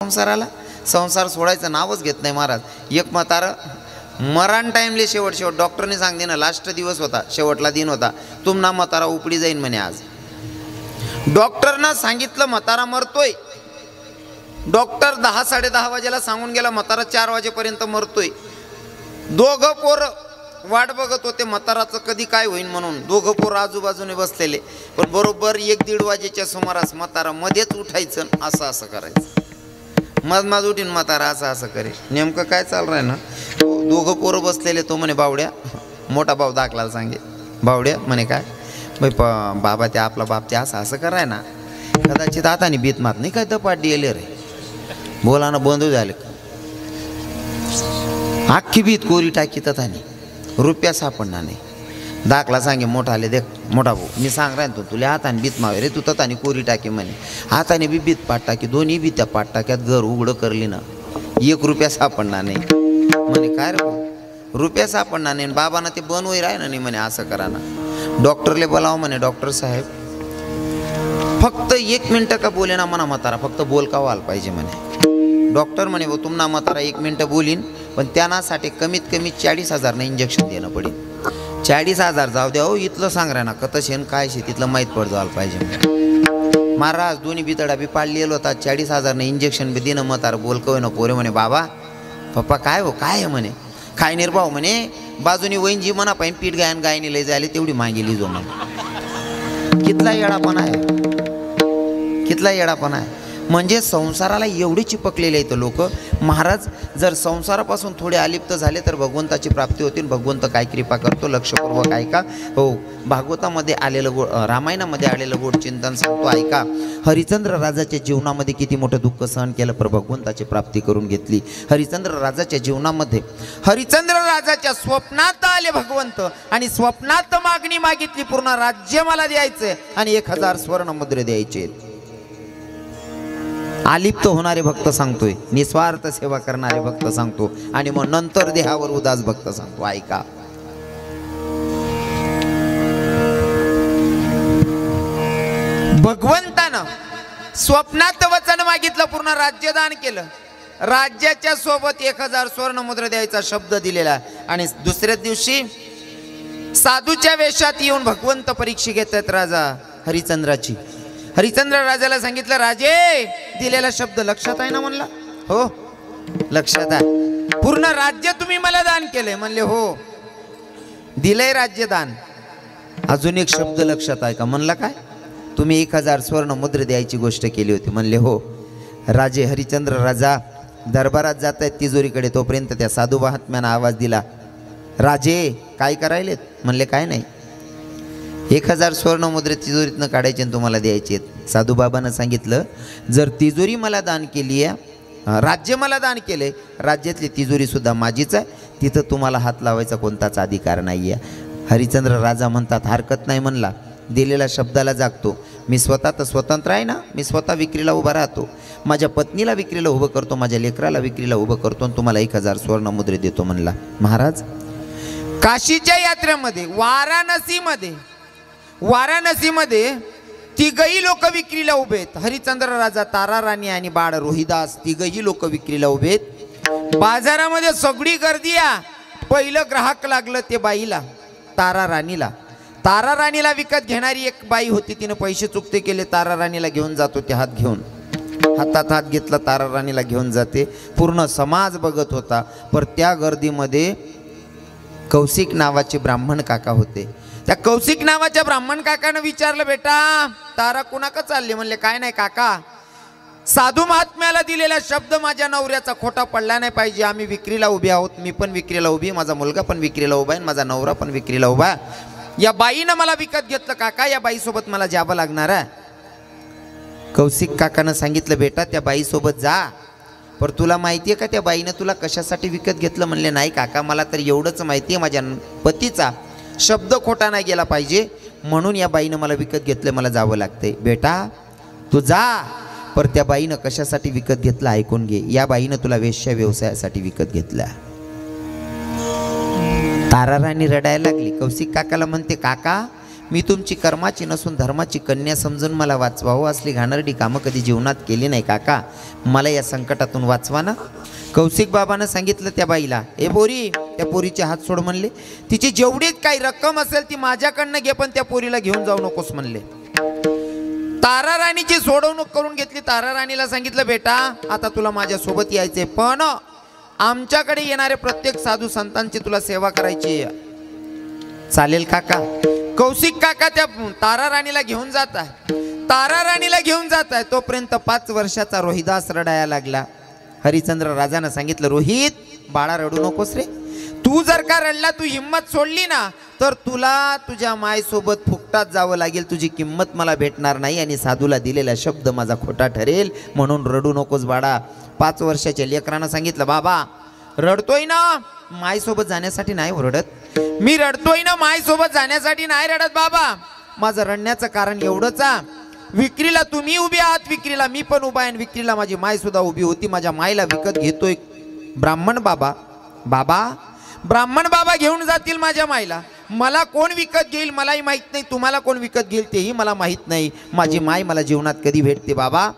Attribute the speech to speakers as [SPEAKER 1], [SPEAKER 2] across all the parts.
[SPEAKER 1] संसाराला संसार सोडायचं नावच घेत नाही महाराज. एक म्हातारं मरण टाईमले शेवट डॉक्टरने सांगते ना, लास्ट दिवस होता, शेवटला दिन होता, तुमना म्हातारा उपडी जाईन म्हणे. आज डॉक्टरनं सांगितलं म्हातारा मरतोय. डॉक्टर 10 साडेदहा वाजेला सांगून गेला म्हातारा 4 वाजेपर्यंत मरतोय. दोघं पोरं वाट बघत होते म्हाताराचं कधी काय होईन म्हणून. दोघं पोरं आजूबाजूने बसलेले. पण बरोबर 1-1:30 वाजेच्या सुमारास म्हातारा मध्येच उठायचं, असं करायचं. मज उठीन म्हातारा असं करे. नेमकं काय चालू आहे ना, दोघं पोरं बसलेले. तो म्हणे बावड्या, मोठा भाऊ दाखला सांगे, बावड्या म्हणे काय बाबा ते आपला बाप ते असं कराय ना, कदाचित हाताने भीत मात नाही काय दपाट दिले रे, बोलानं बंद झाले. अख्खी भीत कोरी टाकी तथानी रुपया सापडणार नाही. दाखला सांगे मोठा आले, देख मोठा भाऊ मी सांग राय तुला हाताने भीत मावे रे, तू तथानी कोरी टाकी म्हणे. हाताने बी भीत पाठ टाकी, दोन्ही बी त्या पाठ टाक्यात घर उघडं करली ना, 1 रुपया सापडणार नाही म्हणे. काय रे रुपया सापडणार नाही. बाबांना ते बनवई राहिलं नाही म्हणे, असं करा ना. डॉक्टरले बोलावं म्हणे, डॉक्टर साहेब फक्त 1 मिनटं का बोले ना म्हणा म्हातारा, फक्त बोल का व्हायला पाहिजे म्हणे. डॉक्टर म्हणे भाऊ तुम्हाला म्हातारा 1 मिनटं बोलीन, पण त्यासाठी कमीत कमी 40,000 इंजेक्शन देणं पडेल. 40,000 जाऊ द्या हो, इथलं सांग रा ना कतं शेण काय शे तिथलं माहीत पड जायला पाहिजे. महाराज दोन्ही बितडा बी पाडलेलं होता. 40,000 इंजेक्शन बी देणं म्हातारा बोल कवे ना. पोरे म्हणे बाबा पप्पा काय हो काय आहे म्हणे. काय निर्भाव म्हणे, बाजूनी वहीन जी म्हणा पाहिजे पीठ गायनी लय जायला तेवढी मागेली जो म्हणे. कितला येडापणा आहे, कितला येडापणा आहे. म्हणजे संसाराला एवढी चिपकलेले आहेत लोक. महाराज जर संसारापासून थोडे अलिप्त झाले तर भगवंताची प्राप्ती होती. भगवंत काय कृपा करतो लक्षपूर्वक ऐका. हो, भागवतामध्ये आलेलं रामायणामध्ये आलेलं गोड चिंतन सांगतो ऐका. हरिश्चंद्र राजाच्या जीवनामध्ये किती मोठं दुःख सहन केलं पर भगवंताची प्राप्ती करून घेतली. हरिश्चंद्र राजाच्या जीवनामध्ये हरिश्चंद्र राजाच्या स्वप्नात आले भगवंत आणि स्वप्नात मागणी मागितली, पूर्ण राज्य मला द्यायचंय आणि 1000 सुवर्णमुद्रे द्यायचे. आलिप्त होणारे भक्त सांगतोय, निस्वार्थ सेवा करणारे भक्त सांगतो आणि मग नंतर देहावर उदास भक्त सांगतो ऐका. भगवंतानं स्वप्नात वचन मागितलं, पूर्ण राज्यदान केलं. राज्याच्या सोबत 1000 सुवर्णमुद्रा द्यायचा शब्द दिलेला. आणि दुसऱ्या दिवशी साधूच्या वेशात येऊन भगवंत परीक्षा घेतात राजा हरिश्चंद्राची. हरिश्चंद्र राजाला सांगितलं, राजे दिलेला शब्द लक्षात आहे ना म्हणला. हो लक्षात आहे. पूर्ण राज्य तुम्ही मला दान केलंय म्हणले. हो दिलंय राज्य दान. अजून एक शब्द लक्षात आहे का म्हणला. काय तुम्ही 1000 सुवर्णमुद्रे द्यायची गोष्ट केली होती म्हणले. हो. राजे हरिश्चंद्र राजा दरबारात जात आहेत तिजोरीकडे, तोपर्यंत त्या साधू महात्म्यानं आवाज दिला, राजे काय करायलेत म्हणले. काय नाही, 1000 सुवर्णमुद्रे तिजोरीतनं काढायचे आणि तुम्हाला द्यायचे आहेत. साधूबाबांना सांगितलं, जर तिजोरी मला दान केली आहे, राज्य मला दान केले, राज्यातली तिजोरी सुद्धा माझीच आहे, तिथं तुम्हाला हात लावायचा कोणताच अधिकार नाही आहे. हरिश्चंद्र राजा म्हणतात, हरकत नाही म्हणला, दिलेल्या शब्दाला जागतो. मी स्वतः तर स्वतंत्र आहे ना, मी स्वतः विक्रीला उभा राहतो, माझ्या पत्नीला विक्रीला उभं करतो, माझ्या लेकराला विक्रीला उभं करतो आणि तुम्हाला 1000 सुवर्णमुद्रे देतो म्हणला. महाराज काशीच्या यात्रेमध्ये वाराणसीमध्ये तिघही लोक विक्रीला उभे आहेत. हरिश्चंद्र राजा, तारा राणी आणि बाळ रोहिदास तिघही लोक विक्रीला उभे आहेत. बाजारामध्ये सगळी गर्दी आहे. पहिलं ग्राहक लागलं ते बाईला, तारा राणीला. तारा राणीला विकत घेणारी एक बाई होती, तिने पैसे चुकते केले, तारा राणीला घेऊन जातो. ते हात घेऊन हातात हात घेतला, तारा राणीला घेऊन जाते. पूर्ण समाज बघत होता. पर त्या गर्दीमध्ये कौशिक नावाचे ब्राह्मण काका होते. त्या कौशिक नावाच्या ब्राह्मण काकानं विचारलं, बेटा तारा कुणाक चालली म्हणले. काय नाही काका, साधू महात्म्याला दिलेला शब्द माझ्या नवऱ्याचा खोटा पडला नाही पाहिजे. आम्ही विक्रीला उभे आहोत, मी पण विक्रीला उभी, माझा मुलगा पण विक्रीला उभा आहे, माझा नवरा पण विक्रीला उभा. या बाईनं मला विकत घेतलं काका, या बाईसोबत मला जावं लागणार आहे. कौशिक काकानं सांगितलं, बेटा त्या बाईसोबत जा, पर तुला माहिती आहे का त्या बाईनं तुला कशासाठी विकत घेतलं म्हणले. नाही काका, मला तर एवढंच माहिती आहे, माझ्या पतीचा शब्द खोटा नाही गेला पाहिजे म्हणून या बाईनं मला विकत घेतलं, मला जावं लागतंय. बेटा तू जा, पर त्या बाईनं कशासाठी विकत घेतलं ऐकून घे. या बाईनं तुला वेश्या व्यवसायासाठी विकत घेतला. तारा राणी रडायला लागली. कौशिक काकाला म्हणते, काका मी तुमची कर्माची नसून धर्माची कन्या समजून मला वाचवावं असली घाणेरडी कामं कधी जीवनात केली नाही काका, मला या संकटातून वाचवा ना. कौशिक बाबानं सांगितलं त्या बाईला, ए पोरी, त्या पोरीचे हात सोड म्हणले. तिची जेवढी काही रक्कम असेल ती माझ्याकडनं घे, पण त्या पोरीला घेऊन जाऊ नकोस म्हणले. तारा राणीची सोडवणूक करून घेतली. तारा राणीला सांगितलं, बेटा आता तुला माझ्यासोबत यायचे, पण आमच्याकडे येणारे प्रत्येक साधू संतांची तुला सेवा करायची. चालेल काका. कौशिक काका त्या तारा राणीला घेऊन जात आहे. तारा राणीला घेऊन जात आहे तोपर्यंत 5 वर्षाचा रोहिदास रडायला लागला. हरिश्चंद्र राजानं सांगितलं, रोहित बाळा रडू नकोस रे, तू जर का रडला, तू हिम्मत सोडली ना, तर तुला तुझ्या मायसोबत फुकटात जावं लागेल. तुझी किंमत मला भेटणार नाही आणि साधूला दिलेला शब्द माझा खोटा ठरेल, म्हणून रडू नकोस बाळा. 5 वर्षाच्या लेकरानं सांगितलं, बाबा रडतोय ना, मायसोबत जाण्यासाठी नाही रडत, मी रडतोय ना, मायसोबत जाण्यासाठी नाही रडत बाबा. माझं रडण्याचं कारण एवढंच, विक्रीला तुम्ही उभी आहात, विक्रीला मी पण उभा आहे, आणि विक्रीला माझी माय सुद्धा उभी होती. माझ्या मायला विकत घेतोय ब्राह्मण बाबा. बाबा ब्राह्मण बाबा घेऊन जातील माझ्या मायला. मला कोण विकत घेईल मलाही माहीत नाही, तुम्हाला कोण विकत घेईल तेही मला माहीत नाही. माझी माय मला जीवनात कधी भेटते बाबा.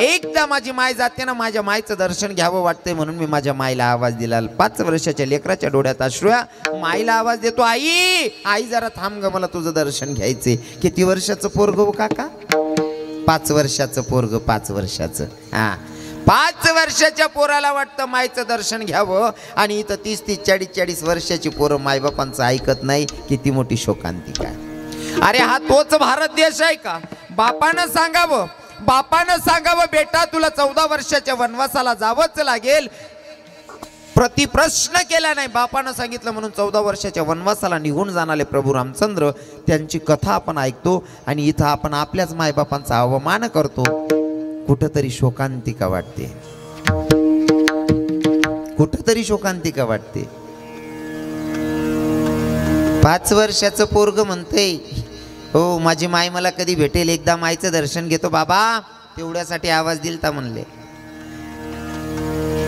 [SPEAKER 1] एकदा माझी माय जाते ना, माझ्या मायचं दर्शन घ्यावं वाटतंय, म्हणून मी माझ्या मायला आवाज दिला. 5 वर्षाच्या लेकराच्या डोळ्यात अश्रू, मायला आवाज देतो, आई आई जरा थांब ग, मला तुझं दर्शन घ्यायचे. किती वर्षाचं पोरग हो काका? 5 वर्षाचं पोरग. 5 वर्षाचं. 5 वर्षाच्या पोराला वाटतं मायचं दर्शन घ्यावं, आणि इथं 30-40 वर्षाची पोरं मायबापांचं ऐकत नाही. किती मोठी शोकांतिका. अरे हा तोच भारत देश आहे का? बापानं सांगावं, बापानं सांगावं, बेटा तुला 14 वर्षाच्या वनवासाला जावंच लागेल. प्रतिप्रश्न केला नाही, बापानं सांगितलं म्हणून 14 वर्षाच्या वनवासाला निघून जाणारे प्रभू रामचंद्र, त्यांची कथा आपण ऐकतो, आणि इथं आपण आपल्याच मायबापांचा अवमान करतो. कुठंतरी शोकांतिका वाटते, कुठंतरी शोकांतिका वाटते. 5 वर्षाचं पोरग म्हणते, हो माझी माय मला कधी भेटेल, एकदा मायचं दर्शन घेतो बाबा, तेवढ्यासाठी आवाज दिलता म्हणले.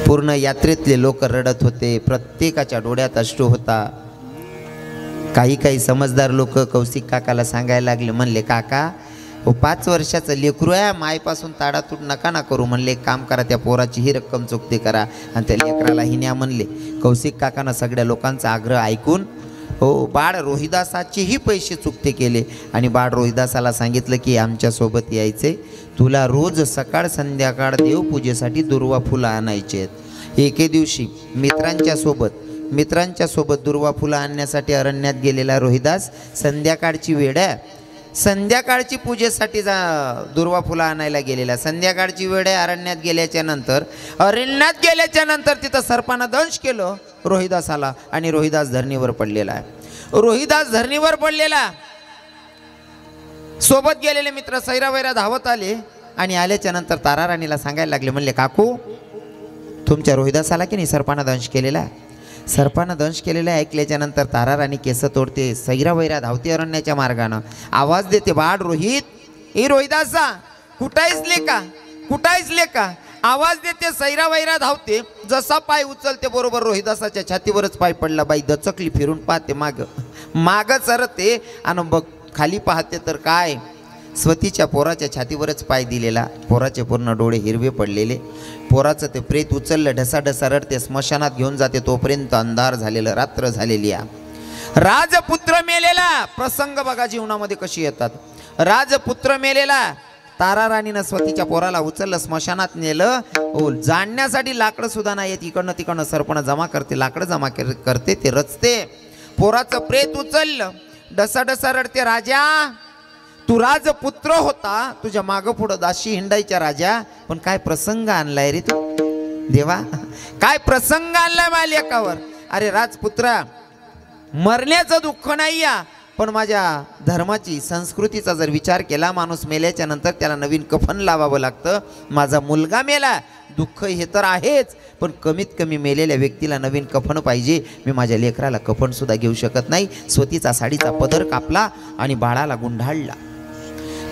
[SPEAKER 1] पूर्ण यात्रेतले लोक रडत होते, प्रत्येकाच्या डोळ्यात अश्रू होता. काही समजदार लोक कौशिक काकाला सांगायला लागले, म्हणले काका 5 वर्षाचं लेकरू आहे, मायपासून ताडातूट नका ना करू म्हणले. एक काम करा, त्या पोराची ही रक्कम चुकते करा आणि त्या लेकराला ही न्या म्हणले. कौशिक काकानं सगळ्या लोकांचा आग्रह ऐकून बाळ रोहिदासाचेही पैसे चुकते केले, आणि बाळ रोहिदासाला सांगितलं की आमच्यासोबत यायचे, तुला रोज सकाळ संध्याकाळ देवपूजेसाठी दुर्वा फुलं आणायचे आहेत. एके दिवशी मित्रांच्या सोबत दुर्वा फुलं आणण्यासाठी अरण्यात गेलेला रोहिदास संध्याकाळची वेळ आहे, संध्याकाळची पूजेसाठी दुर्वा फुलं आणायला गेलेला. संध्याकाळची वेळ आहे. अरण्यात गेल्याच्या नंतर तिथं सर्पानं दंश केलं रोहिदासाला, आणि रोहिदास धरणीवर पडलेला आहे. रोहिदास धरणीवर पडलेला. सोबत गेलेले मित्र सैरावैरा धावत आले, आणि आल्याच्या नंतर तारा राणीला सांगायला लागले, म्हणले काकू तुमच्या रोहिदासाला की नाही सर्पानं दंश केलेला. सर्पानं दंश केलेलं ऐकल्याच्या नंतर तारा राणी केस तोडते, सैरावैरा धावते अरण्याच्या मार्गानं, आवाज देते, बाळ रोहित, ए रोहिदासा कुठाईस लेका. आवाज देते, सैरावैरा धावते, जसा पाय उचलते बरोबर रोहिदासाच्या छातीवरच पाय पडला. बाई दचकली, फिरून पाहते, माग सरते, आणि बघ खाली पाहते तर काय, स्वतीच्या पोराच्या छातीवरच पाय दिलेला. पोराचे पूर्ण डोळे हिरवे पडलेले. पोराचं ते प्रेत उचललं, ढसाढसा रडते, स्मशानात घेऊन जाते. तोपर्यंत अंधार झालेलं, रात्र झालेली. राजपुत्र मेलेला. प्रसंग बघा जीवनामध्ये कशी येतात. राजपुत्र मेलेला. तारा राणीनं स्वतीच्या पोराला उचललं, स्मशानात नेलं. जाणण्यासाठी लाकडं सुद्धा नाही येत, इकडनं तिकडनं सरपण जमा करते, लाकडं जमा करते, ते रचते. पोराचं प्रेत उचललं, ढसाढसा रडते, राजा तू राजपुत्र होता, तुझ्या मागं पुढं दाशी हिंडायच्या राजा, पण काय प्रसंग आणलाय रे तू देवा, काय प्रसंग आणलाय माझ्या लेकावर. अरे राजपुत्रा, मरण्याचं दुःख नाही या, पण माझ्या धर्माची संस्कृतीचा जर विचार केला, माणूस मेल्याच्या नंतर त्याला नवीन कफन लावावं लागतं. माझा मुलगा मेला, दुःख हे तर आहेच, पण कमीत कमी मेलेल्या व्यक्तीला नवीन कफन पाहिजे. मी माझ्या लेकराला कफन सुद्धा घेऊ शकत नाही. स्वतीचा साडीचा पदर कापला आणि बाळाला गुंढाळला.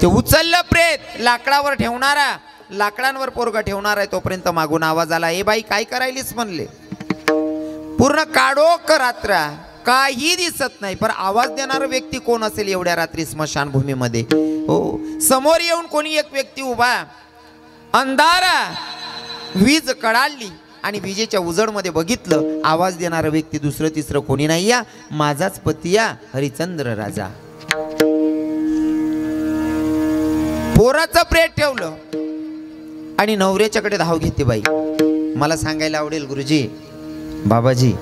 [SPEAKER 1] ते उचललं प्रेत, लाकडावर ठेवणारा, लाकडांवर पोरगा ठेवणार आहे. तोपर्यंत मागून आवाज आला, ए बाई काय करायलीस म्हणले. पूर्ण काळोख रात्र, काही दिसत नाही, पण आवाज देणारा व्यक्ती कोण असेल एवढ्या रात्री स्मशानभूमीमध्ये? हो, समोर येऊन कोणी एक व्यक्ती उभा, अंधारा, वीज कडाडली आणि विजेच्या उजडमध्ये बघितलं, आवाज देणारा व्यक्ती दुसरं तिसरं कोणी नाही, या माझाच पती या हरिश्चंद्र राजा. पोराचं प्रेत ठेवलं आणि नवऱ्याच्याकडे धाव घेते बाई. मला सांगायला आवडेल गुरुजी, बाबाजी,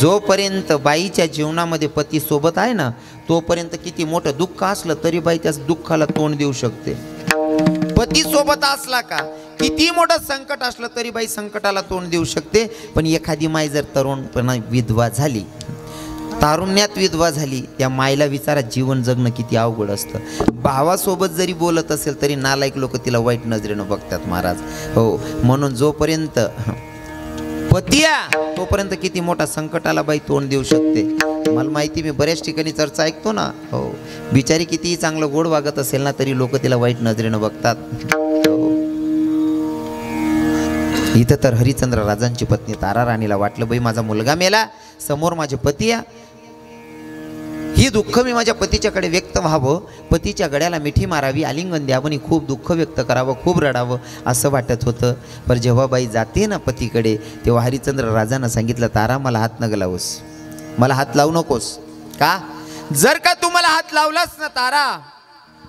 [SPEAKER 1] जोपर्यंत बाईच्या जीवनामध्ये पती सोबत आहे ना, तोपर्यंत किती मोठं दुःख असलं तरी बाई त्या दुःखाला तोंड देऊ शकते. पती सोबत असला का किती मोठं संकट असलं तरी बाई संकटाला तोंड देऊ शकते. पण एखादी माय जर तरुणपणा विधवा झाली, तारुण्यात विधवा झाली, त्या मायला विचारा जीवन जगणं किती अवघड असतं. भावासोबत जरी बोलत असेल तरी नालायक लोक तिला वाईट नजरेनं बघतात महाराज. हो, म्हणून जोपर्यंत पतिया तोपर्यंत किती मोठा संकटाला बाई तोंड देऊ शकते. मला माहिती, मी बऱ्याच ठिकाणी चर्चा ऐकतो ना. हो, बिचारी कितीही चांगलं गोड वागत असेल ना तरी लोक तिला वाईट नजरेनं बघतात. हो, इथं तर हरिश्चंद्र राजांची पत्नी तारा राणीला वाटलं, बाई माझा मुलगा मेला, समोर माझे पती या, ही दुःख मी माझ्या पतीच्याकडे व्यक्त व्हावं, पतीच्या गळ्याला मिठी मारावी, आलिंगन द्यावं आणि खूप दुःख व्यक्त करावं, खूप रडावं असं वाटत होतं. पण जेव्हा बाई जाते ना पतीकडे, तेव्हा हरिश्चंद्र राजांना सांगितलं, तारा मला हात न लावूस, मला हात लावू नकोस. का? जर का तू मला हात लावलास ना तारा,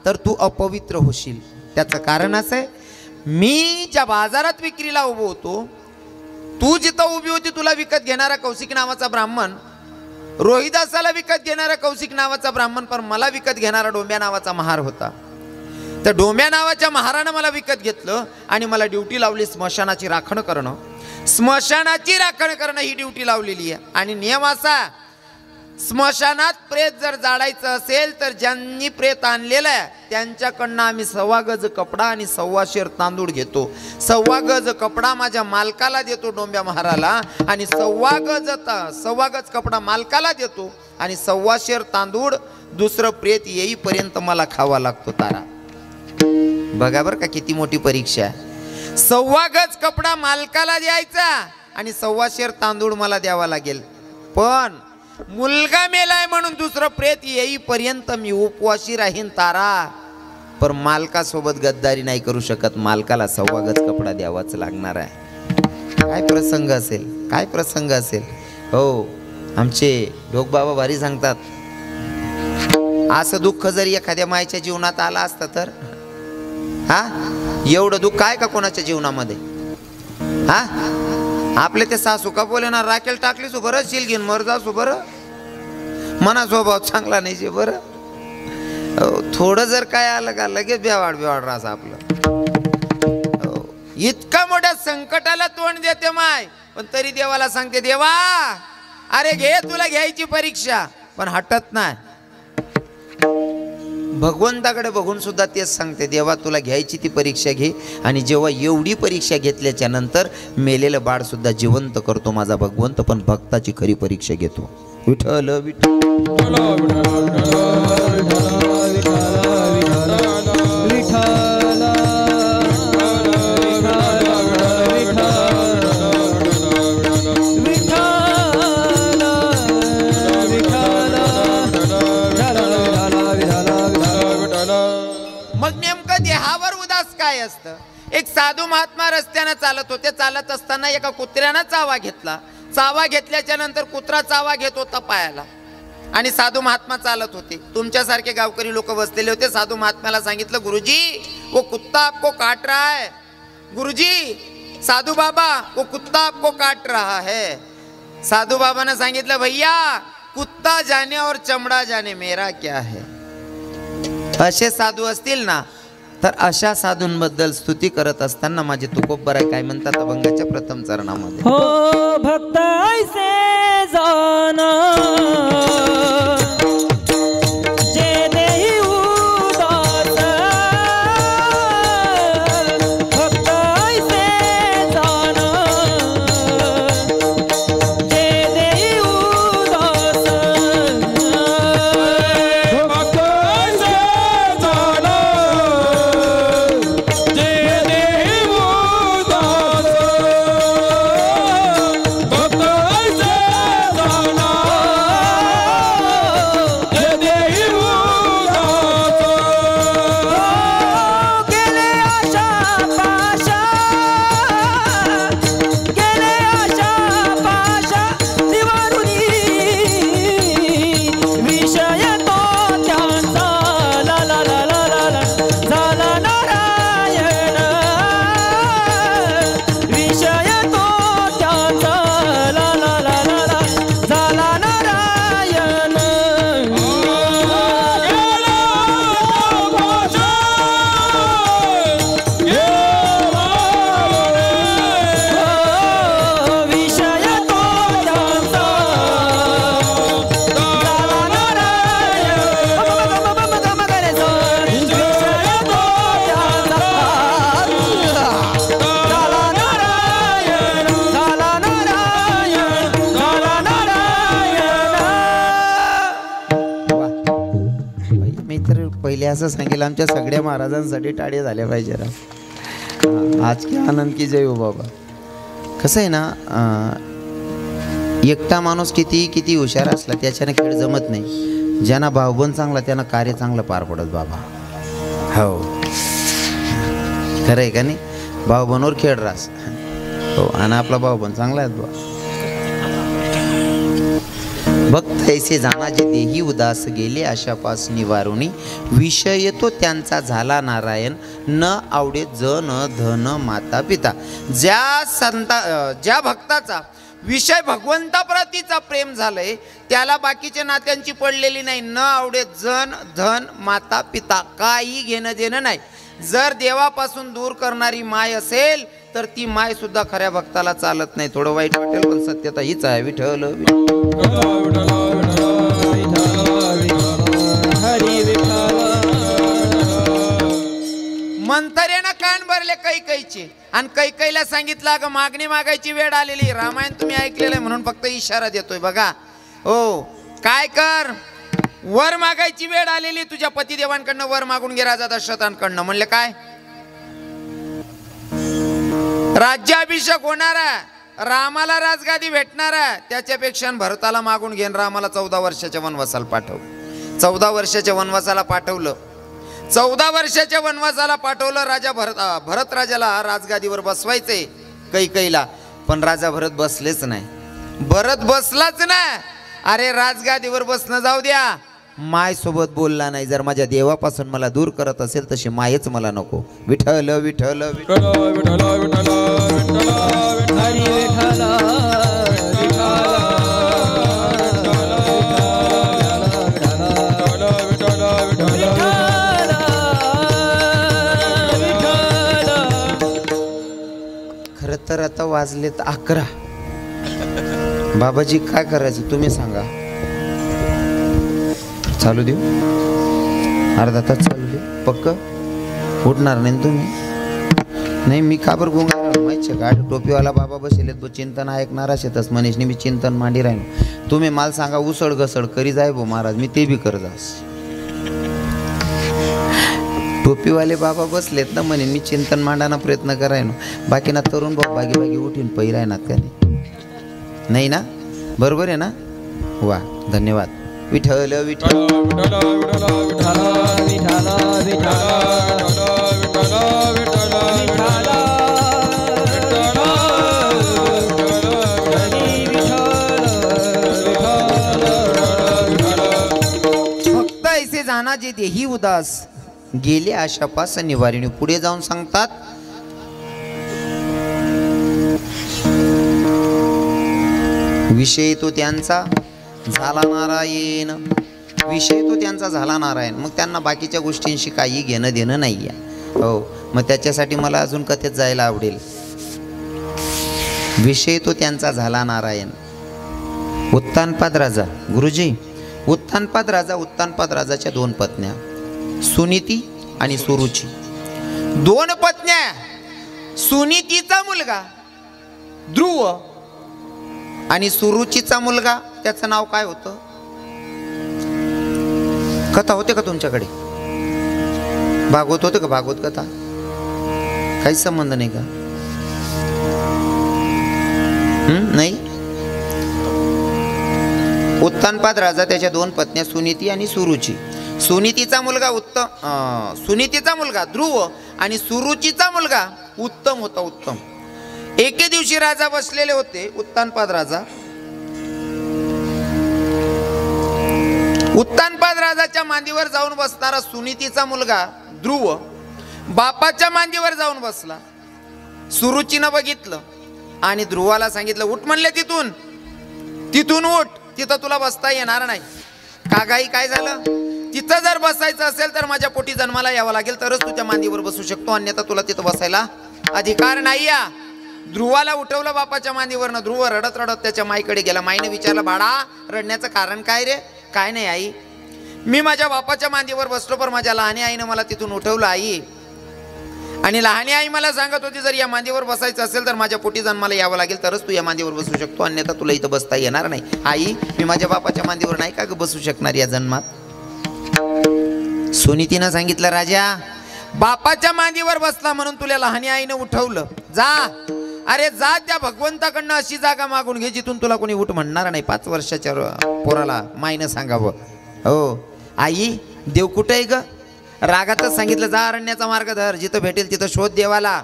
[SPEAKER 1] तर तू अपवित्र होशील. त्याचं कारण असं आहे, मी ज्या बाजारात विक्रीला उभो होतो, तू जिथं उभी होती तुला विकत घेणारा कौशिक नावाचा ब्राह्मण, रोहिदासाला विकत घेणारा कौशिक नावाचा ब्राह्मण, पण मला विकत घेणारा डोंब्या नावाचा महार होता. त्या डोंब्या नावाच्या महारानं मला विकत घेतलं आणि मला ड्युटी लावली स्मशानाची राखण करणं. स्मशानाची राखण करणं ही ड्युटी लावलेली आहे. आणि नियम असा, स्मशानात प्रेत जर जाळायचं असेल तर ज्यांनी प्रेत आणलेलं आहे त्यांच्याकडनं आम्ही 1.25 गज कपडा आणि 1.25 शेर तांदूळ घेतो. 1.25 गज कपडा माझ्या मालकाला देतो डोंब्या महाराला, आणि 1.25 गज कपडा मालकाला देतो आणि 1.25 शेर तांदूळ दुसरं प्रेत येईपर्यंत मला खावा लागतो. तारा बघा बरं का किती मोठी परीक्षा आहे. 1.25 गज कपडा मालकाला द्यायचा आणि 1.25 शेर तांदूळ मला द्यावा लागेल. पण मुलगा मेलाय म्हणून दुसरं प्रेत येईपर्यंत मी उपवासी राहीन तारा. पण मालकासोबत गद्दारी नाही करू शकत, मालकाला 1.25 गज कपडा द्यावाच लागणार आहे. काय प्रसंग असेल, काय प्रसंग असेल. हो, आमचे लोक बाबा भारी सांगतात, असं दुःख जरी एखाद्या मायच्या जीवनात आलं असतं तर, हा एवढं दुःख आहे का कोणाच्या जीवनामध्ये? हा, आपले ते सासू का बोले ना, राखेल टाकली सो बरं, शिल घेऊन मर जा सो बरं, मना स्वभाव चांगला नाही शे बरं. थोडं जर काय आलं का लगेच बेवाड रास आपलं. इतका मोठ्या संकटाला तोंड देते माय, पण तरी देवाला सांगते, देवा अरे घे, तुला घ्यायची परीक्षा, पण हटत नाही. भगवंताकडे बघून सुद्धा तेच सांगते, देवा तुला घ्यायची ती परीक्षा घे. आणि जेव्हा एवढी परीक्षा घेतल्याच्या नंतर मेलेलं बाळ सुद्धा जिवंत करतो माझा भगवंत, पण भक्ताची खरी परीक्षा घेतो. विठ्ठल विठ्ठल
[SPEAKER 2] मग नेमकं देहावर उदास काय असतं? एक साधू महात्मा रस्त्याने चालत होते. चालत असताना एका कुत्र्यानं चावा घेतला. चावा घेतल्याच्या नंतर कुत्रा चावा घेत होता पायाला, आणि साधू महात्मा चालत होते. तुमच्यासारखे गावकरी लोक बसलेले होते. साधू महात्म्याला सांगितलं, गुरुजी वो कुत्ता आपको काट रहा है. गुरुजी, साधू बाबा वो कुत्ता आपको काट रहा है. साधू बाबा ने सांगितलं, भैया कुत्ता जाने और चमड़ा जाने मेरा क्या है.
[SPEAKER 1] असे साधू असतील ना, तर अशा साधूंबद्दल स्तुती करत असताना माझे तुकोबर आहे काय म्हणतात अभंगाच्या प्रथम चरणामध्ये,
[SPEAKER 3] हो भक्त ऐसे जाना जे देही उदास, भक्त ऐसे जाना जे देही उदास, भक्त ऐसे जाना जे देही उदास, भक्त ऐसे जाना
[SPEAKER 1] पहिले असं सांगेल आमच्या सगळ्या महाराजांसाठी टाळे झाले पाहिजे रा. आज की आनंद की जय हो बाबा. कसं आहे ना, एकटा माणूस किती किती हुशार असला त्याच्यानं खेळ जमत नाही. ज्यांना भावबन चांगला त्यांना कार्य चांगलं पार पडत बाबा. हो खरं आहे का नाही. भावबनवर खेळ रास. हो आणि आपला भावबन चांगला आहे बा. भक्त ऐसे जाणाचे तेही उदास गेले आशापास निवारुणी विषय तो त्यांचा झाला नारायण न आवडे जन धन माता पिता. ज्या भक्ताचा विषय भगवंताप्रतीचा प्रेम झालंय त्याला बाकीच्या नात्यांची पडलेली नाही. न आवडे जन धन माता पिता काही घेणं देणं नाही. जर देवापासून दूर करणारी माय असेल तर ती माय सुद्धा खऱ्या भक्ताला चालत नाही. थोडं वाईट वाटेल पण सत्यता हीच आहे. विठ्ठल
[SPEAKER 2] मंथरेनं कान भरले कैकईचे आणि कैकईला सांगितलं अगं मागणी मागायची वेळ आलेली. रामायण तुम्ही ऐकलेलं आहे म्हणून फक्त इशारा देतोय बघा. हो काय कर, वर मागायची वेळ आलेली. तुझ्या पतिदेवांकडनं वर मागून घे राजा दशरथांकडनं. म्हणले काय, राज्याभिषेक होणारा, रामाला राजगादी भेटणारा, त्याच्यापेक्षा भरताला मागून घेऊन रामाला 14 वर्षाच्या वनवासाला पाठवलं. 14 वर्षाच्या वनवासाला पाठवलं. 14 वर्षाच्या वनवासाला पाठवलं. राजा भरत राजाला राजगादीवर बसवायचे कैकईला, पण राजा भरत बसलेच नाही. भरत बसलाच नाही. अरे राजगादीवर बसणं जाऊ द्या, माय सोबत बोलला नाही. जर माझ्या देवापासून मला दूर करत असेल तशी मायच मला नको. विठ्ठल विठ्ठल विठ्ठल
[SPEAKER 3] हरी विठ्ठल
[SPEAKER 1] खरं तर आता वाजलेत 11. बाबाजी काय करायचं तुम्ही सांगा. चालू देऊ, अर्धा तास चालू देऊ. पक्क उठणार नाही तुम्ही? नाही मी का बरं गुंगार माहिती गाठ टोपीवाला बाबा बसलेत तो चिंतन ऐकणारा शेतच मनीषने मी चिंतन मांडी राहिलो. तुम्ही मला सांगा उसळ घसळ करी जाय भो महाराज, मी ते बी करजास. टोपीवाले बाबा बसलेत ना म्हणे मी चिंतन मांडाना प्रयत्न करायनो. बाकी ना तरुण भाऊ बागी बागी उठीन पै राहणार का नाही ना? बरोबर आहे ना? वा धन्यवाद. विठ्ठल विठ्ठल
[SPEAKER 2] भक्त ऐसे जाना जे देही उदास
[SPEAKER 1] गेले आशापास निवारिणी. पुढे जाऊन सांगतात विषय तो त्यांचा झाला नारायण. विषय तो त्यांचा झाला नारायण. मग त्यांना बाकीच्या गोष्टींशी काही घेणं देणं नाही आहे. हो मग त्याच्यासाठी मला अजून कथेत जायला आवडेल. विषय तो त्यांचा झाला नारायण. उत्तानपाद राजा गुरुजी, उत्तानपाद राजाच्या 2 पत्न्या सुनीती आणि सुरुची.
[SPEAKER 2] 2 पत्न्या. सुनीतीचा मुलगा ध्रुव
[SPEAKER 1] आणि सुरुचीचा मुलगा त्याचं नाव काय होतं? कथा होते का तुमच्याकडे? भागवत होते का? भागवत कथा काही संबंध नाही का? नाही. उत्तानपाद राजा त्याच्या 2 पत्न्या सुनीती आणि सुरुची. सुनीतीचा मुलगा ध्रुव आणि सुरुचीचा मुलगा उत्तम होता. उत्तम. एके दिवशी राजा बसलेले होते. उत्तानपाद राजाच्या मांडीवर जाऊन बसणारा सुनीतीचा मुलगा ध्रुव बापाच्या मांडीवर जाऊन बसला. सुरुचीनं बघितलं आणि ध्रुवाला सांगितलं उठ म्हणले, तिथून उठ, तिथं तुला बसता येणार नाही. कागाई काय झालं? तिथं जर बसायचं असेल तर माझ्या पोटी जन्माला यावं लागेल तरच तू त्या मांडीवर बसू शकतो, अन्यथा तुला तिथं बसायला अधिकार नाही. या ध्रुवाला उठवलं बापाच्या मांडीवरनं. ध्रुव रडत रडत त्याच्या माईकडे गेला. माईने विचारलं बाळा रडण्याचं कारण काय रे? काय नाही आई, मी माझ्या बापाच्या मांडीवर बसलो पण माझ्या लहानी आईनं मला तिथून उठवलं आई. आणि लहानी आई मला सांगत होती जर या मांडीवर बसायचं असेल तर माझ्या पोटी जन्माला यावं लागेल तरच तू या मांडीवर बसू शकतो, अन्यथा तुला इथं बसता येणार नाही. आई मी माझ्या बापाच्या मांडीवर नाही का बसू शकणार या जन्मात? सुनीतीनं सांगितलं, राजा
[SPEAKER 2] बापाच्या मांडीवर बसला म्हणून तुला लहानी आईनं उठवलं, जा अरे जा त्या भगवंताकडनं अशी जागा मागून घे जिथून तुला कोणी उठ म्हणणार नाही. 5 वर्षाच्या पोराला माईनं सांगावं. हो आई देव कुठं आहे ग? रागातच सांगितलं, जा अरण्याचा मार्ग धर, जिथं भेटेल तिथं शोध देवाला.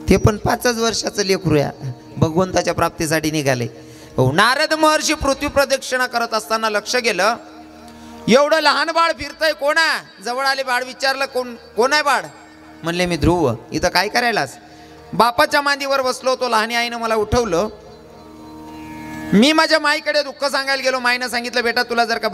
[SPEAKER 2] ते पण 5च वर्षाचं लेकरू या भगवंताच्या प्राप्तीसाठी निघाले. हो नारद महर्षी पृथ्वी प्रदक्षिणा करत असताना लक्ष गेलं, एवढं लहान बाळ फिरतंय, कोण आहे? जवळ आले, बाळ विचारलं, कोण आहे बाळ? म्हणले मी ध्रुव. इथं काय करायलास? बापाच्या मांडीवर बसलो होतो, लहानी आईनं मला उठवलं. मी माझ्या माईकडे दुःख सांगायला गेलो. माईनं सांगितलं, बेटा तुला जर का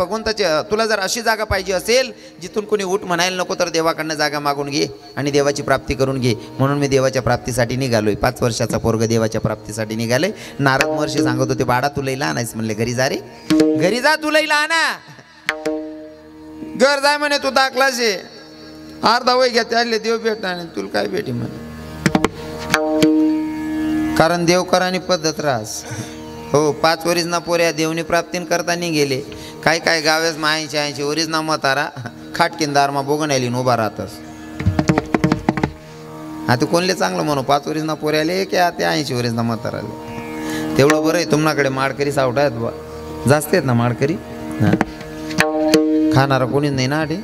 [SPEAKER 2] तुला जर अशी जागा पाहिजे असेल जिथून कोणी उठ म्हणायला नको, तर देवाकडनं जागा मागून घे आणि देवाची प्राप्ती करून घे. म्हणून मी देवाच्या प्राप्तीसाठी निघालोय. 5 वर्षाचा पोरग देवाच्या प्राप्तीसाठी निघाले. नारद महर्षी सांगत होते, बाळा तुलाही लहान आहेस. म्हणले घरी जा रे, घरी जा, तुलाही लहान आहे. घर जाय म्हणे, तू दाखलास आहे, अर्धा वय घ्या त्याले देव भेटणार नाही, तुला काय भेटी म्हणे. कारण देवकरांनी पद्धत रास. हो 5 वरीस ना पोऱ्या देवनी प्राप्तीन करताना गेले. काय काय गावेस 80 वरीस ना म्हातारा खाटकीनदार मा बोगण आली उभा राहतस. आता कोणले चांगलं म्हणू, 5 वरीस ना पोऱ्याले की आता 80 वरीस ना म्हाताराले. तेवढं बरं आहे तुमच्याकडे माडकरी सावटा आहेत बा, जास्त आहेत ना माडकरी. हां खाणारा कोणीच नाही ना आठे.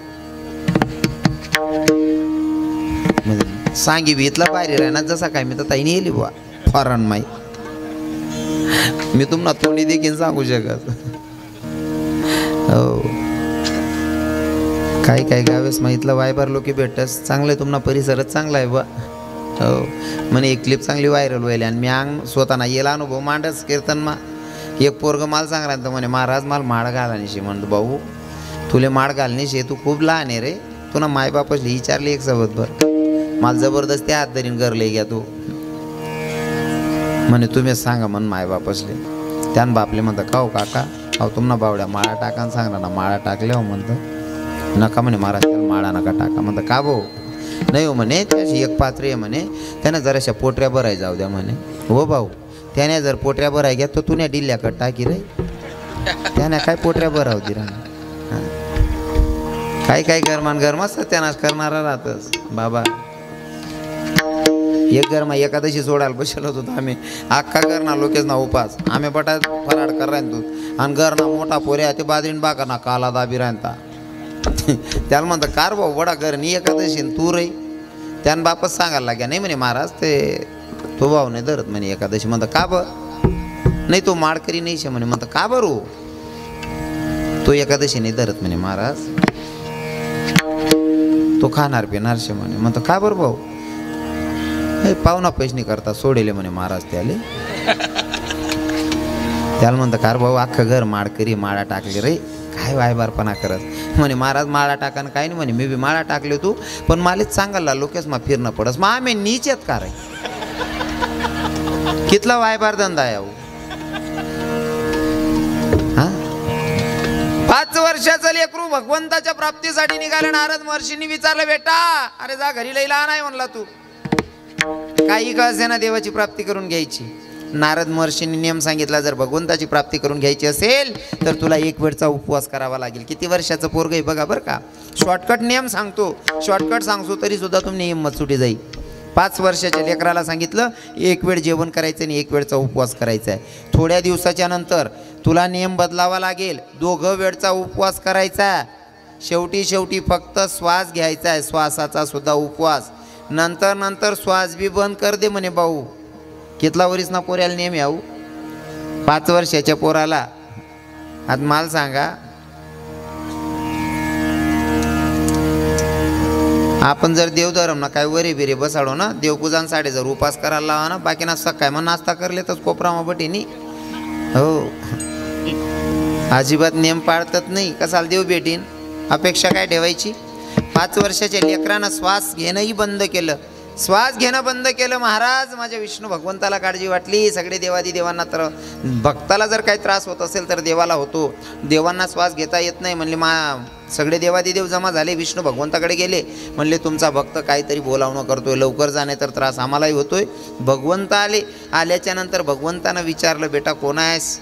[SPEAKER 2] सांगी बी इथला बाहेर आहे ना, जसा काय मी तर ताईने येली बुवा फॉरन माई. मी तुम्हाला तोंडी देखील सांगू शकत. हो काही काही गावेस माहितलं वायबार लोक भेटस, चांगलं आहे तुम्हाला परिसरच चांगला आहे बा. हो म्हणे एक क्लिप चांगली व्हायरल व्हायला आणि मी स्वतःना येला अनुभव मांडस कीर्तनमा. एक पोरग माल सांगला तर म्हणे, महाराज मला माड घालानीशी. म्हणतो भाऊ तुले माड घालनीशी, तू खूप लहान आहे रे, तुला मायबापसली विचारली एक सबत भर, मला जबरदस्ती हात धरीन गरले घ्या तू. म्हणे तुम्हीच सांगा म्हण मायबापसले. त्यान बापले म्हणतं, का हो काका, अहो तुम्हाला बावड्या माळा टाका सांगणार ना. माळा टाकले हो म्हणतं. नका म्हणे महाराज त्याला माळा नका टाका. म्हणतं का भाऊ? नाही हो म्हणे, त्याची एक पात्री आहे म्हणे, त्यानं जराशा पोटऱ्या भराय जाऊ द्या म्हणे. हो भाऊ त्याने जर पोटऱ्या भराय घ्या तर तुने डिल्ल्याकडे टाकी रे, त्याने काय पोटऱ्या भरावती राहा. काय काय गरमान गरमाच त्यानं करणारा राहतच बाबा. एक गरमा एकादशी सोडायला बसलो होतो आम्ही, अख्खा करणार लोकेच ना उपास, आम्ही बटा फराड कर राहतो आणि घरना मोठा पोऱ्या ते बाजरीन बाका ना काला दाबी राहता. त्याला म्हणतं कार भाऊ बडा घरनी एकादशी तू रे. त्यानं बापच सांगायला लाग्या, नाही म्हणे महाराज ते तो भाऊ नाही धरत म्हणे एकादशी. म्हणतं का बर? नाही तो माडकरी नाही शे म्हणे. म्हणतं का बरू? तो एकादशी नाही धरत म्हणे महाराज, तो खाणार पिणार शे म्हणे. म्हणतं का बरं भाऊ? पाहुणा पैसणी करता सोडेले म्हणे महाराज त्याले. त्याला म्हणतं कार भाऊ अख्खं घर माडकरी माळा टाकले रे, काय वायबारपणा करत. म्हणे महाराज माळा टाका काय नाही म्हणे, मी बी माळा टाकले तू पण मालेच सांगायला लोकेच मा फिरणं पडस, मग आम्ही नीचेत का रे. कितला वायबार धंदा आहे. हा 5 वर्षाचं लेकरू भगवंताच्या प्राप्तीसाठी निघालं. नारद महर्षींनी विचारलं, बेटा अरे जा घरी लई लहान आहे म्हणला तू, काही का असे ना देवाची प्राप्ती करून घ्यायची. नारद महर्षींनी नियम सांगितला, जर भगवंताची प्राप्ती करून घ्यायची असेल तर तुला 1 वेळचा उपवास करावा लागेल. किती वर्षाचं पोरग आहे बघा बरं का. शॉर्टकट नियम सांगतो, शॉर्टकट सांगतो तरी सुद्धा तुम्ही हिंमत सुटी जाईल. 5 वर्षाच्या लेकराला सांगितलं 1 वेळ जेवण करायचं आणि 1 वेळचा उपवास करायचा आहे. थोड्या दिवसाच्या नंतर तुला नियम बदलावा लागेल, 2 वेळचा उपवास करायचा. शेवटी फक्त श्वास घ्यायचा आहे, श्वासाचा सुद्धा उपवास. नंतर श्वास बी बंद कर दे म्हणे भाऊ. कितला वरीस ना पोऱ्याला नेहमी आऊ 5 वर्षाच्या पोराला. आता मला सांगा, आपण जर देवधर्म ना काय वरे बिरे बसाडो ना, देवपूजान साडे जर उपास करायला लावा ना, बाकी ना सकाळ मग नाश्ता करले तर कोपरामा बटीनी. हो अजिबात नियम पाळतात नाही, कसाल देव भेटीन. अपेक्षा काय ठेवायची. 5 वर्षाच्या लेकरानं श्वास घेणंही बंद केलं. श्वास घेणं बंद केलं. महाराज माझ्या विष्णू भगवंताला काळजी वाटली. सगळे देवादी देवांना, तर भक्ताला जर काही त्रास होत असेल तर देवाला होतो. देवांना श्वास घेता येत नाही म्हणले. सगळे देवादी देव जमा झाले, विष्णू भगवंताकडे गेले. म्हणले तुमचा भक्त काहीतरी बोलावणं करतोय, लवकर जाणे तर त्रास आम्हालाही होतोय. भगवंत आले. आल्याच्या नंतर भगवंतानं विचारलं, बेटा कोण आहेस?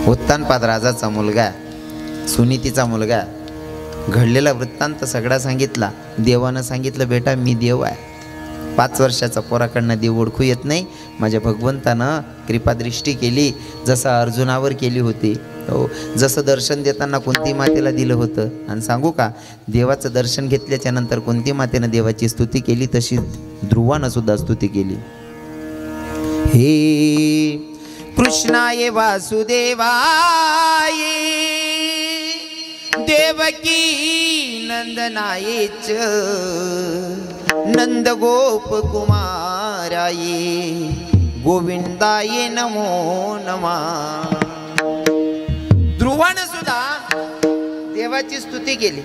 [SPEAKER 2] उत्तानपाद राजाचा मुलगा, सुनीतीचा मुलगा.
[SPEAKER 1] घडलेला वृत्तांत सगळा सांगितला. देवानं सांगितलं, बेटा मी देव आहे. 5 वर्षाचा पोराकडनं देव ओळखू येत नाही. माझ्या भगवंतानं कृपादृष्टी केली, जसं अर्जुनावर केली होती. हो, जसं दर्शन देताना कुंती मातेला दिलं होतं. आणि सांगू का, देवाचं दर्शन घेतल्याच्या नंतर कुंती मातेनं देवाची स्तुती केली, तशी ध्रुवानं सुद्धा स्तुती केली. हे
[SPEAKER 2] कृष्णाय वासुदेवाय देवकी नंदनाय च नंद गोप कुमाराय गोविंदाय नमो नमः. ध्रुवानं सुद्धा देवाची स्तुती केली.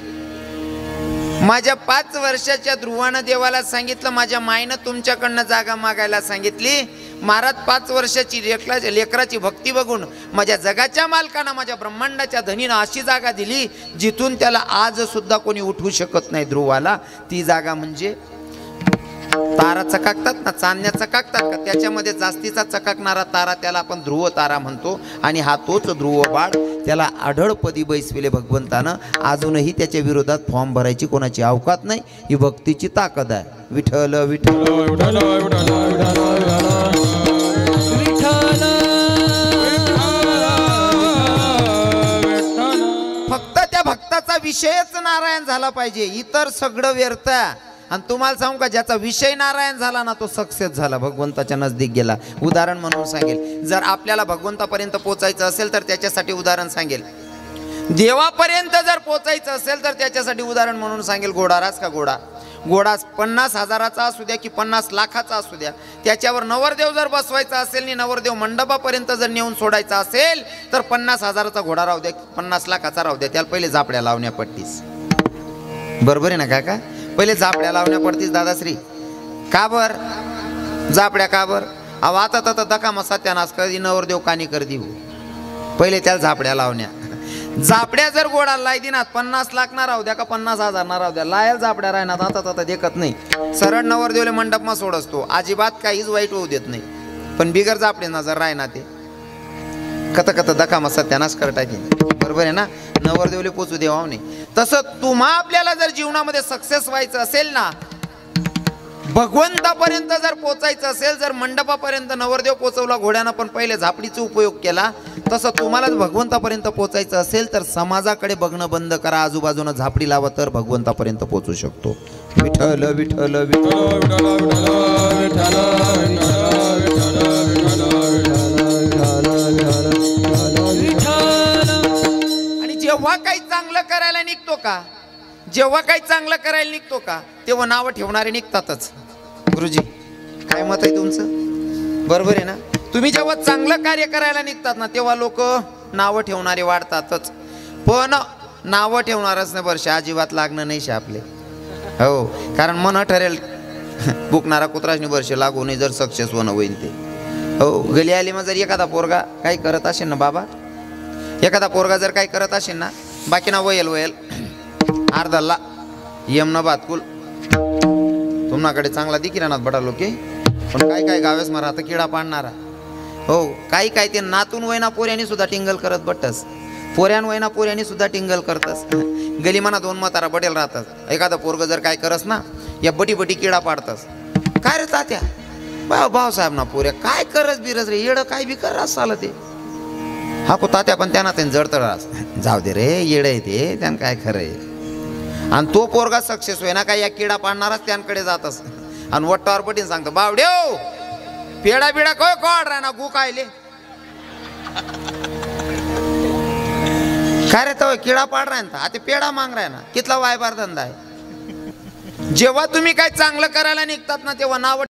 [SPEAKER 2] माझ्या 5 वर्षाच्या ध्रुवानं देवाला सांगितलं, माझ्या मायनं तुमच्याकडनं जागा मागायला सांगितली. महाराज 5 वर्षाची लेकराची भक्ती बघून माझ्या जगाच्या मालकानं, माझ्या ब्रह्मांडाच्या धनीनं अशी जागा दिली जिथून त्याला आज सुद्धा कोणी उठवू शकत नाही. ध्रुवाला ती जागा म्हणजे तारा चकाकतात ना, चांदण्या चकाकतात का, त्याच्यामध्ये जास्तीचा चकाकणारा तारा त्याला आपण ध्रुव तारा म्हणतो. आणि हा तोच ध्रुव बाळ, त्याला आढळपदी बैसविले भगवंतानं. अजूनही त्याच्या विरोधात फॉर्म भरायची कोणाची अवकात नाही. ही भक्तीची ताकद आहे. विठ्ठल विठ्ठल
[SPEAKER 3] विठ्ठल
[SPEAKER 2] फक्त त्या भक्ताचा विषयच नारायण झाला पाहिजे, इतर सगळं व्यर्थ आहे. आणि तुम्हाला सांगू का, ज्याचा विषय नारायण झाला ना तो सक्सेस झाला, भगवंताच्या नजदीक गेला. उदाहरण म्हणून सांगेल, जर आपल्याला भगवंतापर्यंत पोचायचं असेल तर त्याच्यासाठी उदाहरण सांगेल. देवापर्यंत जर पोचायचं असेल तर त्याच्यासाठी उदाहरण म्हणून सांगेल. घोडारास का घोडा, घोडा 50,000चा असू द्या की 50 लाखाचा असू द्या, त्याच्यावर नवरदेव जर बसवायचा असेल आणि नवरदेव मंडपापर्यंत जर नेऊन सोडायचा असेल तर 50,000चा घोडा राहू द्या, 50 लाखाचा राहू द्या, त्याला पहिले झापड्या लावण्या पडतीस. बरोबर आहे ना काका? पहिले झापड्या लावण्या पडतीस दादाश्री. का बर झापड्या का बर? अहो आता तर दकामा सत्यानाश कधी नवरदेव कानी कर देऊ, पहिले त्याला झापड्या लावण्या. झापड्या जर गोडा लाई दिनात 50 लाख ना राहू द्या का 50,000 ना राहू द्या, लायल झापड्या राहणार. आता देखत नाही, सरळ नवरदेवले मंडपमा सोड असतो, अजिबात काहीच वाईट होऊ देत नाही. पण बिगर झापडे ना जर राहणार ते कत दकामा सत्यानाश कर टाकेन. बरोबर आहे ना? नवरदेवले पोचू देवा नाही. तसं तुम्हा आपल्याला जर जीवनामध्ये सक्सेस व्हायचं असेल ना, भगवंतापर्यंत जर पोचायचं असेल, जर मंडपापर्यंत नवरदेव पोचवला घोड्यानं पण पहिले झापडीचा उपयोग केला, तसं तुम्हालाच भगवंतापर्यंत पोचायचं असेल तर समाजाकडे बघणं बंद करा, आजूबाजूनं झापडी लावा, तर भगवंतापर्यंत पोचू शकतो. विठ्ठल विठ्ठल आणि जेव्हा काही चांगलं करायला निघतो का, जेव्हा काही चांगलं करायला निघतो का, तेव्हा नावं ठेवणारे निघतातच. गुरुजी काय मत आहे तुमचं? बरोबर आहे ना? तुम्ही जेव्हा चांगलं कार्य करायला निघतात ना, तेव्हा लोक नावं ठेवणारे वाढतातच. पण नावं ठेवणारच नाही वर्ष अजिबात लागणं नाही शे आपले. हो, कारण मन ठरेल बुकणारा कुत्राशनी वर्ष लागू नाही जर सक्सेस होणं होईल ते. हो, गली आली मग जर एखादा पोरगा काही करत असेल ना, बाबा एखादा पोरगा जर काही करत असेल ना, बाकी ना वयल अर्धल्ला यम न बातकुल तुम्हाकडे चांगला दिकी राहणार बडा लोके. पण काय गावेस मारा आता किडा पाडणारा. हो, काही ते नातून वयना पोऱ्याने सुद्धा टिंगल करत बट्टस, पोऱ्यान वयना पोऱ्याने सुद्धा टिंगल करतस. गली मना 2 म्हातारा बटेल राहतात. एखादा पोरग जर काय करस ना, या बटी किडा पाडतस. काय रे तात्या, भाऊसाहेब ना पोऱ्या काय करस बिरस रे, येडं काय बी कर चालत ते. हा को तात्या पण त्यांना त्यांनी जडतळास, जाऊ दे रे येडं आहे ते, त्यानं काय खरं आहे. आणि तो पोरगा सक्सेस होय ना काय, या किडा पाडणाराच त्यांकडे जातस आणि वट्टावर पटीन सांगतो, बावड्यो पेडा बिडा काय कॉड राहणार गु कायले काय रे तो किडा पाड राह ना, आता पेडा मांग राह ना, कितला वायबार धंदा आहे. जेव्हा तुम्ही काय चांगलं करायला निघतात ना, तेव्हा नाव